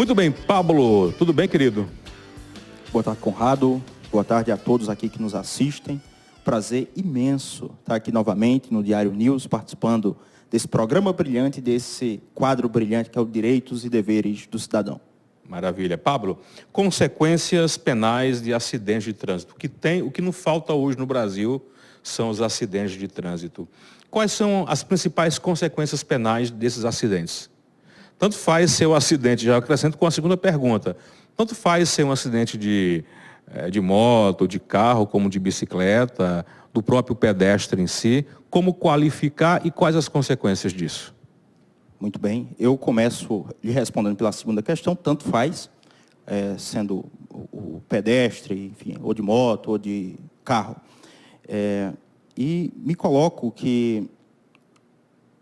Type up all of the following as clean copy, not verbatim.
Muito bem, Pablo, tudo bem, querido? Boa tarde, Conrado. Boa tarde a todos aqui que nos assistem. Prazer imenso estar aqui novamente no Diário News, participando desse programa brilhante, desse quadro brilhante que é o Direitos e Deveres do Cidadão. Maravilha. Pablo, consequências penais de acidentes de trânsito. O que não falta hoje no Brasil são os acidentes de trânsito. Quais são as principais consequências penais desses acidentes? Tanto faz ser um acidente, já acrescento com a segunda pergunta, tanto faz ser um acidente de moto, de carro, como de bicicleta, do próprio pedestre em si, como qualificar e quais as consequências disso? Muito bem. Eu começo lhe respondendo pela segunda questão, tanto faz, sendo o pedestre, enfim, ou de moto, ou de carro. E me coloco que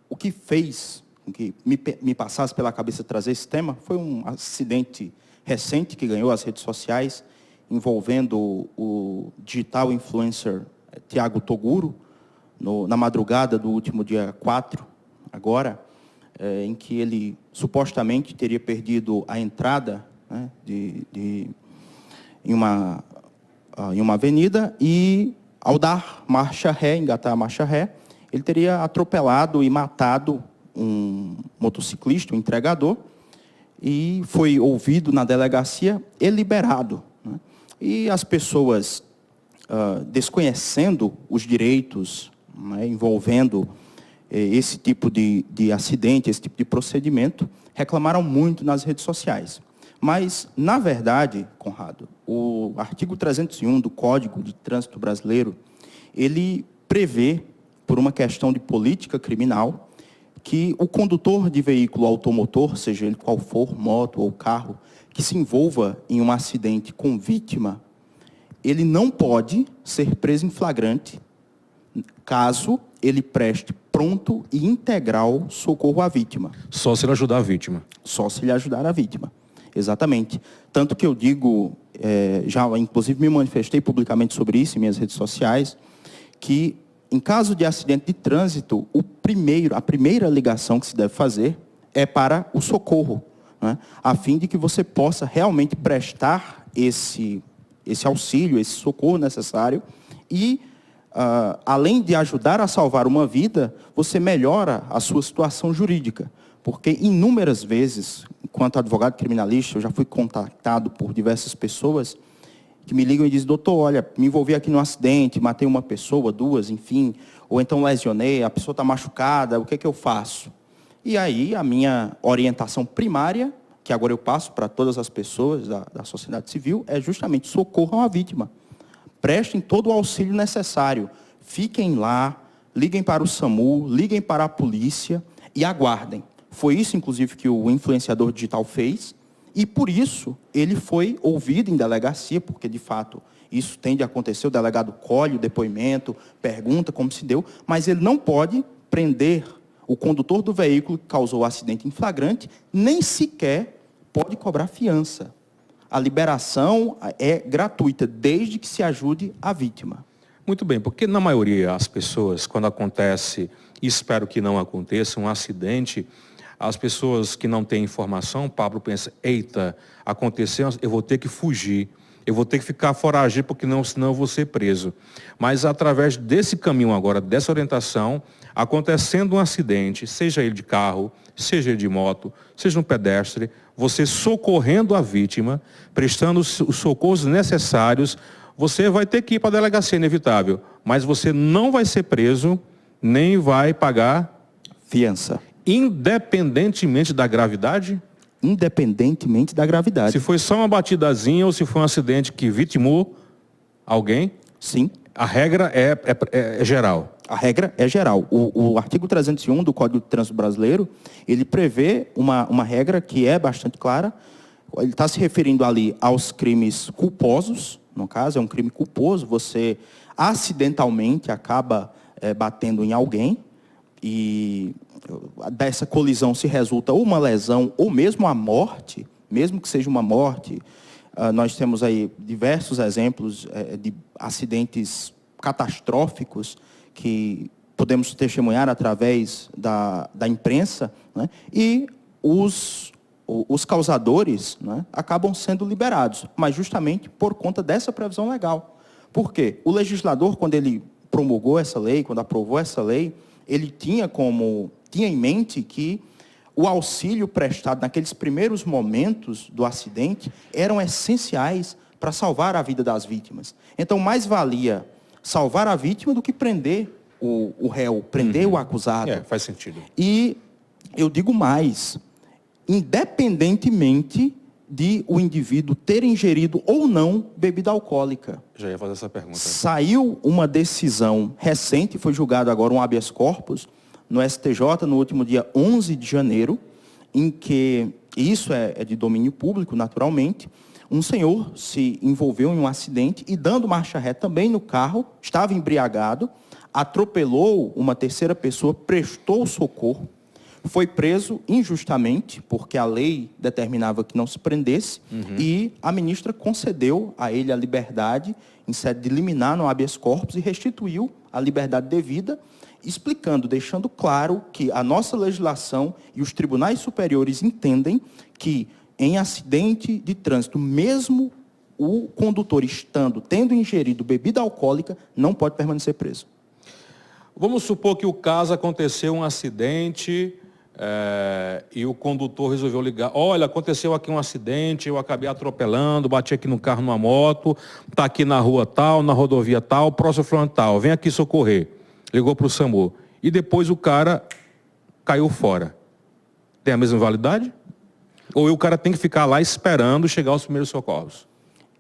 o que fez com que me passasse pela cabeça trazer esse tema foi um acidente recente que ganhou as redes sociais, envolvendo o digital influencer Thiago Toguro, na madrugada do último dia 4, agora, em que ele supostamente teria perdido a entrada, né, em uma avenida e, ao dar marcha ré, engatar a marcha ré, ele teria atropelado e matado um motociclista, um entregador, e foi ouvido na delegacia e liberado, né? E as pessoas, desconhecendo os direitos, né, envolvendo esse tipo de acidente, esse tipo de procedimento, reclamaram muito nas redes sociais. Mas, na verdade, Conrado, o artigo 301 do Código de Trânsito Brasileiro, ele prevê, por uma questão de política criminal, que o condutor de veículo automotor, seja ele qual for, moto ou carro, que se envolva em um acidente com vítima, ele não pode ser preso em flagrante, caso ele preste pronto e integral socorro à vítima. Só se ele ajudar a vítima. Só se ele ajudar a vítima, exatamente. Tanto que eu digo, já inclusive me manifestei publicamente sobre isso em minhas redes sociais, que em caso de acidente de trânsito, a primeira ligação que se deve fazer é para o socorro, né, a fim de que você possa realmente prestar esse auxílio, esse socorro necessário e, além de ajudar a salvar uma vida, você melhora a sua situação jurídica. Porque inúmeras vezes, enquanto advogado criminalista, eu já fui contactado por diversas pessoas que me ligam e dizem: doutor, olha, me envolvi aqui num acidente, matei uma pessoa, duas, enfim, ou então lesionei, a pessoa está machucada, o que é que eu faço? E aí a minha orientação primária, que agora eu passo para todas as pessoas da sociedade civil, é justamente socorram a vítima. Prestem todo o auxílio necessário. Fiquem lá, liguem para o SAMU, liguem para a polícia e aguardem. Foi isso, inclusive, que o influenciador digital fez. E, por isso, ele foi ouvido em delegacia, porque, de fato, isso tende a acontecer. O delegado colhe o depoimento, pergunta como se deu, mas ele não pode prender o condutor do veículo que causou o acidente em flagrante, nem sequer pode cobrar fiança. A liberação é gratuita, desde que se ajude a vítima. Muito bem, porque na maioria as pessoas, quando acontece, e espero que não aconteça, um acidente, as pessoas que não têm informação, Pablo pensa: eita, aconteceu, eu vou ter que fugir, eu vou ter que ficar foragido, porque senão eu vou ser preso. Mas através desse caminho agora, dessa orientação, acontecendo um acidente, seja ele de carro, seja ele de moto, seja um pedestre, você socorrendo a vítima, prestando os socorros necessários, você vai ter que ir para a delegacia, inevitável, mas você não vai ser preso, nem vai pagar fiança. Independentemente da gravidade? Independentemente da gravidade. Se foi só uma batidazinha ou se foi um acidente que vitimou alguém? Sim. A regra é geral. A regra é geral. O artigo 301 do Código de Trânsito Brasileiro, ele prevê uma regra que é bastante clara. Ele está se referindo ali aos crimes culposos. No caso, é um crime culposo. Você acidentalmente acaba batendo em alguém. E dessa colisão se resulta ou uma lesão ou mesmo a morte, mesmo que seja uma morte. Nós temos aí diversos exemplos de acidentes catastróficos que podemos testemunhar através da imprensa, né? E os os causadores, né, acabam sendo liberados, mas justamente por conta dessa previsão legal. Por quê? O legislador, quando ele promulgou essa lei, quando aprovou essa lei, ele tinha em mente que o auxílio prestado naqueles primeiros momentos do acidente eram essenciais para salvar a vida das vítimas. Então, mais valia salvar a vítima do que prender o réu, prender o acusado. Faz sentido. E eu digo mais, independentemente de o indivíduo ter ingerido ou não bebida alcoólica. Já ia fazer essa pergunta. Saiu uma decisão recente, foi julgado agora um habeas corpus, no STJ, no último dia 11 de janeiro, em que, isso é de domínio público, naturalmente, um senhor se envolveu em um acidente e, dando marcha ré também no carro, estava embriagado, atropelou uma terceira pessoa, prestou socorro, foi preso injustamente, porque a lei determinava que não se prendesse, e a ministra concedeu a ele a liberdade, em sede de liminar no habeas corpus, e restituiu a liberdade devida, explicando, deixando claro que a nossa legislação e os tribunais superiores entendem que, em acidente de trânsito, mesmo o condutor tendo ingerido bebida alcoólica, não pode permanecer preso. Vamos supor que o caso aconteceu um acidente e o condutor resolveu ligar. Olha, aconteceu aqui um acidente, eu acabei atropelando, bati aqui no carro numa moto, está aqui na rua tal, na rodovia tal, próximo fulano tal, vem aqui socorrer. Ligou para o SAMU. E depois o cara caiu fora. Tem a mesma validade? Ou o cara tem que ficar lá esperando chegar aos primeiros socorros?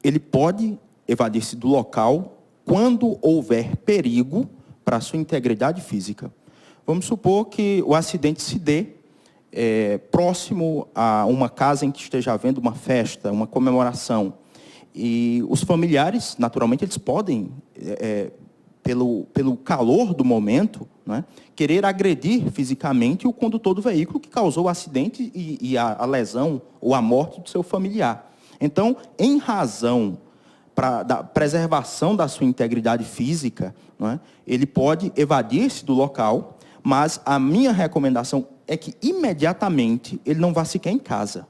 Ele pode evadir-se do local quando houver perigo para a sua integridade física. Vamos supor que o acidente se dê próximo a uma casa em que esteja havendo uma festa, uma comemoração. E os familiares, naturalmente, eles podem, pelo calor do momento, né, querer agredir fisicamente o condutor do veículo que causou o acidente e a lesão ou a morte do seu familiar. Então, em razão da preservação da sua integridade física, né, ele pode evadir-se do local, mas a minha recomendação é que imediatamente ele não vá sequer em casa.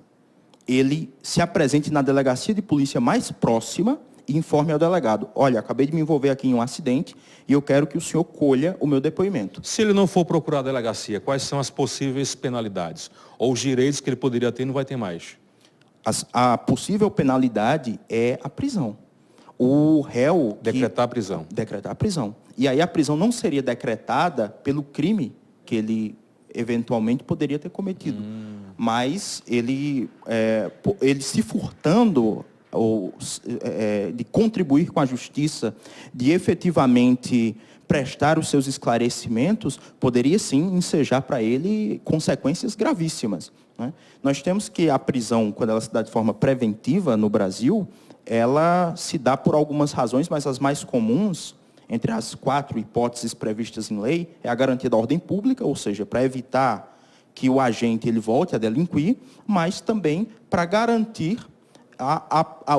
Ele se apresente na delegacia de polícia mais próxima e informe ao delegado: olha, acabei de me envolver aqui em um acidente e eu quero que o senhor colha o meu depoimento. Se ele não for procurar a delegacia, quais são as possíveis penalidades? Ou os direitos que ele poderia ter e não vai ter mais? A possível penalidade é a prisão. O réu... Decretar a prisão. Decretar a prisão. E aí a prisão não seria decretada pelo crime que ele eventualmente poderia ter cometido. Mas ele se furtando de contribuir com a justiça, de efetivamente prestar os seus esclarecimentos, poderia sim ensejar para ele consequências gravíssimas, né? Nós temos que a prisão, quando ela se dá de forma preventiva no Brasil, ela se dá por algumas razões, mas as mais comuns, entre as 4 hipóteses previstas em lei, é a garantia da ordem pública, ou seja, para evitar que o agente ele volte a delinquir, mas também para garantir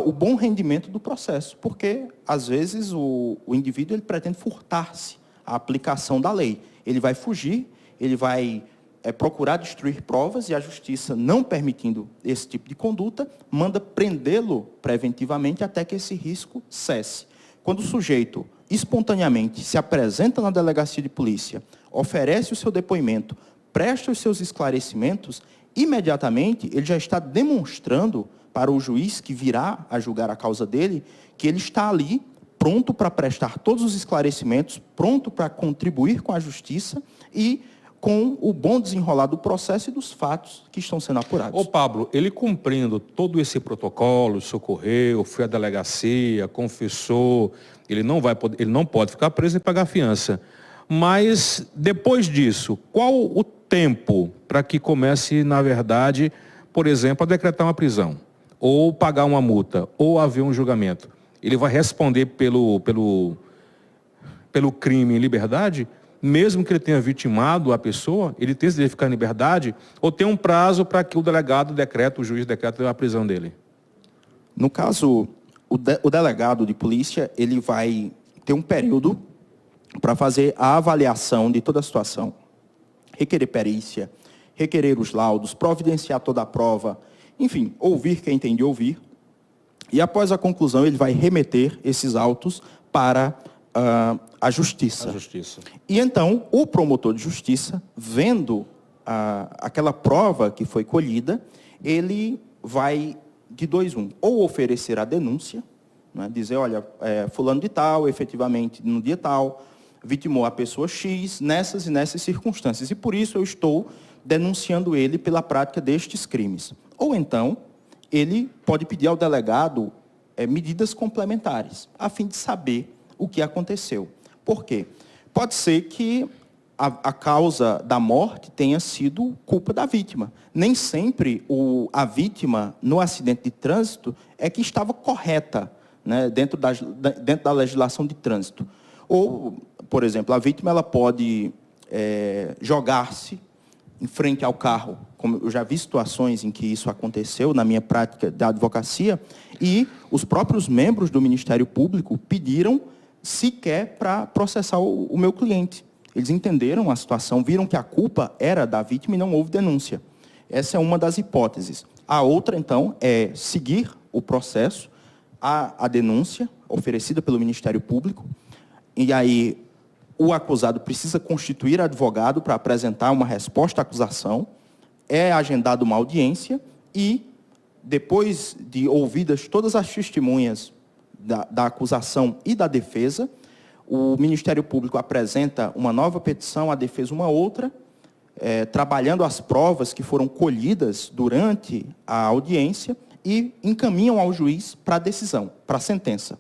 o bom rendimento do processo, porque, às vezes, o indivíduo ele pretende furtar-se à aplicação da lei. Ele vai fugir, ele vai procurar destruir provas, e a justiça, não permitindo esse tipo de conduta, manda prendê-lo preventivamente até que esse risco cesse. Quando o sujeito, espontaneamente, se apresenta na delegacia de polícia, oferece o seu depoimento, presta os seus esclarecimentos, imediatamente ele já está demonstrando para o juiz que virá a julgar a causa dele, que ele está ali pronto para prestar todos os esclarecimentos, pronto para contribuir com a justiça e com o bom desenrolar do processo e dos fatos que estão sendo apurados. Ô Pablo, ele cumprindo todo esse protocolo, socorreu, foi à delegacia, confessou, ele não pode ficar preso e pagar fiança. Mas, depois disso, qual o tempo para que comece, na verdade, por exemplo, a decretar uma prisão? Ou pagar uma multa, ou haver um julgamento? Ele vai responder pelo crime em liberdade? Mesmo que ele tenha vitimado a pessoa, ele tem de ficar em liberdade? Ou tem um prazo para que o delegado decrete, o juiz decrete a prisão dele? No caso, o delegado de polícia, ele vai ter um período para fazer a avaliação de toda a situação. Requerer perícia, requerer os laudos, providenciar toda a prova, enfim, ouvir quem tem de ouvir. E após a conclusão, ele vai remeter esses autos para a Justiça. E então, o promotor de justiça, vendo aquela prova que foi colhida, ele vai de 2 1. Ou oferecer a denúncia, né, dizer, olha, fulano de tal, efetivamente, no dia tal, vitimou a pessoa X nessas e nessas circunstâncias. E por isso eu estou denunciando ele pela prática destes crimes. Ou então, ele pode pedir ao delegado medidas complementares, a fim de saber o que aconteceu. Por quê? Pode ser que a causa da morte tenha sido culpa da vítima. Nem sempre a vítima, no acidente de trânsito, é que estava correta, né, dentro da legislação de trânsito. Ou, por exemplo, a vítima ela pode jogar-se em frente ao carro, como eu já vi situações em que isso aconteceu na minha prática da advocacia, e os próprios membros do Ministério Público pediram sequer para processar o meu cliente. Eles entenderam a situação, viram que a culpa era da vítima e não houve denúncia. Essa é uma das hipóteses. A outra, então, é seguir o processo, a denúncia oferecida pelo Ministério Público, e aí o acusado precisa constituir advogado para apresentar uma resposta à acusação, é agendada uma audiência e, depois de ouvidas todas as testemunhas da acusação e da defesa, o Ministério Público apresenta uma nova petição, a defesa uma outra, trabalhando as provas que foram colhidas durante a audiência e encaminham ao juiz para a decisão, para a sentença.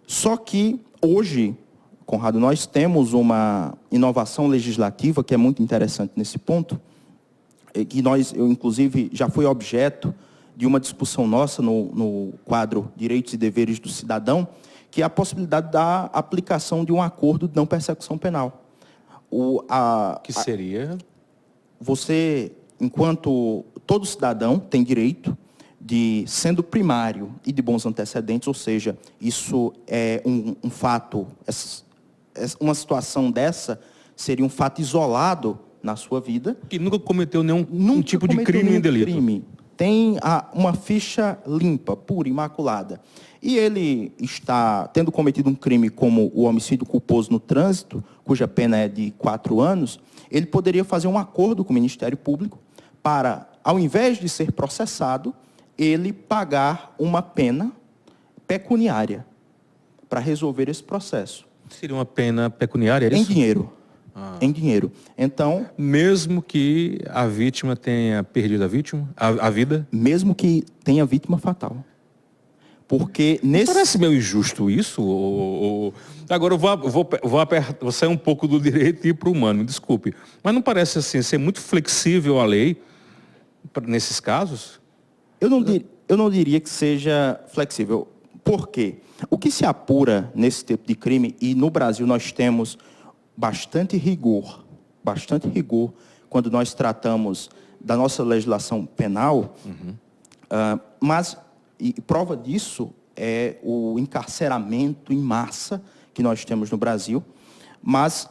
Só que, hoje, Conrado, nós temos uma inovação legislativa que é muito interessante nesse ponto, que eu, inclusive, já fui objeto de uma discussão nossa no quadro Direitos e Deveres do Cidadão, que é a possibilidade da aplicação de um acordo de não persecução penal. Que seria? Você, enquanto todo cidadão tem direito de, sendo primário e de bons antecedentes, ou seja, isso é um fato, uma situação dessa seria um fato isolado na sua vida. Que nunca cometeu nenhum tipo de crime nem delito. Tem uma ficha limpa, pura, imaculada. E ele está tendo cometido um crime como o homicídio culposo no trânsito, cuja pena é de 4 anos, ele poderia fazer um acordo com o Ministério Público para, ao invés de ser processado, ele pagar uma pena pecuniária para resolver esse processo. Seria uma pena pecuniária, é isso? Em dinheiro. Em dinheiro. Então, mesmo que a vítima tenha perdido a vida? Mesmo que tenha vítima fatal. Porque nesse... Parece meio injusto isso? Agora eu vou sair um pouco do direito e ir para o humano, me desculpe. Mas não parece assim ser muito flexível a lei nesses casos? Eu não diria que seja flexível. Por quê? O que se apura nesse tipo de crime, e no Brasil nós temos bastante rigor quando nós tratamos da nossa legislação penal, mas prova disso é o encarceramento em massa que nós temos no Brasil. Mas,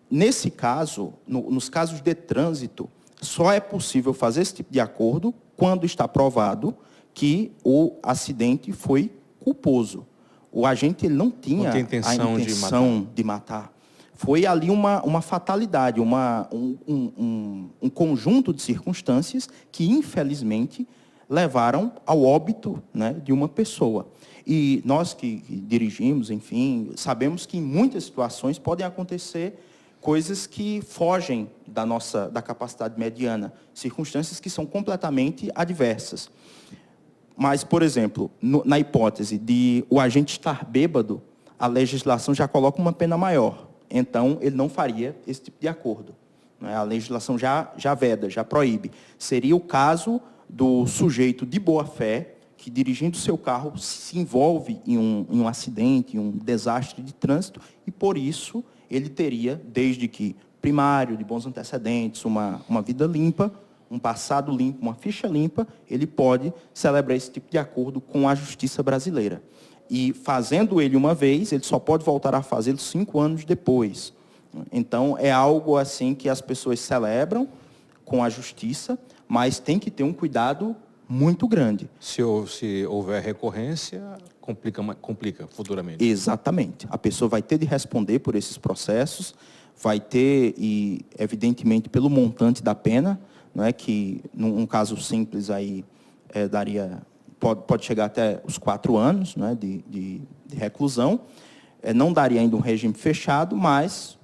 nesse caso, nos casos de trânsito, só é possível fazer esse tipo de acordo quando está provado que o acidente foi culposo. O agente ele não tinha a intenção de matar. Foi ali uma fatalidade, um conjunto de circunstâncias que, infelizmente, levaram ao óbito, né, de uma pessoa. E nós que dirigimos, enfim, sabemos que em muitas situações podem acontecer coisas que fogem da capacidade mediana, circunstâncias que são completamente adversas. Mas, por exemplo, na hipótese de o agente estar bêbado, a legislação já coloca uma pena maior. Então, ele não faria esse tipo de acordo. A legislação já veda, já proíbe. Seria o caso do sujeito de boa-fé, que dirigindo seu carro se envolve em um acidente, em um desastre de trânsito, e por isso ele teria, desde que primário, de bons antecedentes, uma vida limpa, um passado limpo, uma ficha limpa, ele pode celebrar esse tipo de acordo com a justiça brasileira. E fazendo ele uma vez, ele só pode voltar a fazê-lo 5 anos depois. Então, é algo assim que as pessoas celebram com a justiça, mas tem que ter um cuidado muito grande. Se houver recorrência, complica futuramente. Exatamente. A pessoa vai ter de responder por esses processos, vai ter, e evidentemente pelo montante da pena, não é, que num caso simples aí pode chegar até os 4 anos, não é, de reclusão. Não daria ainda um regime fechado, mas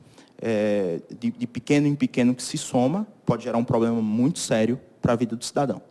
de pequeno em pequeno que se soma, pode gerar um problema muito sério para a vida do cidadão.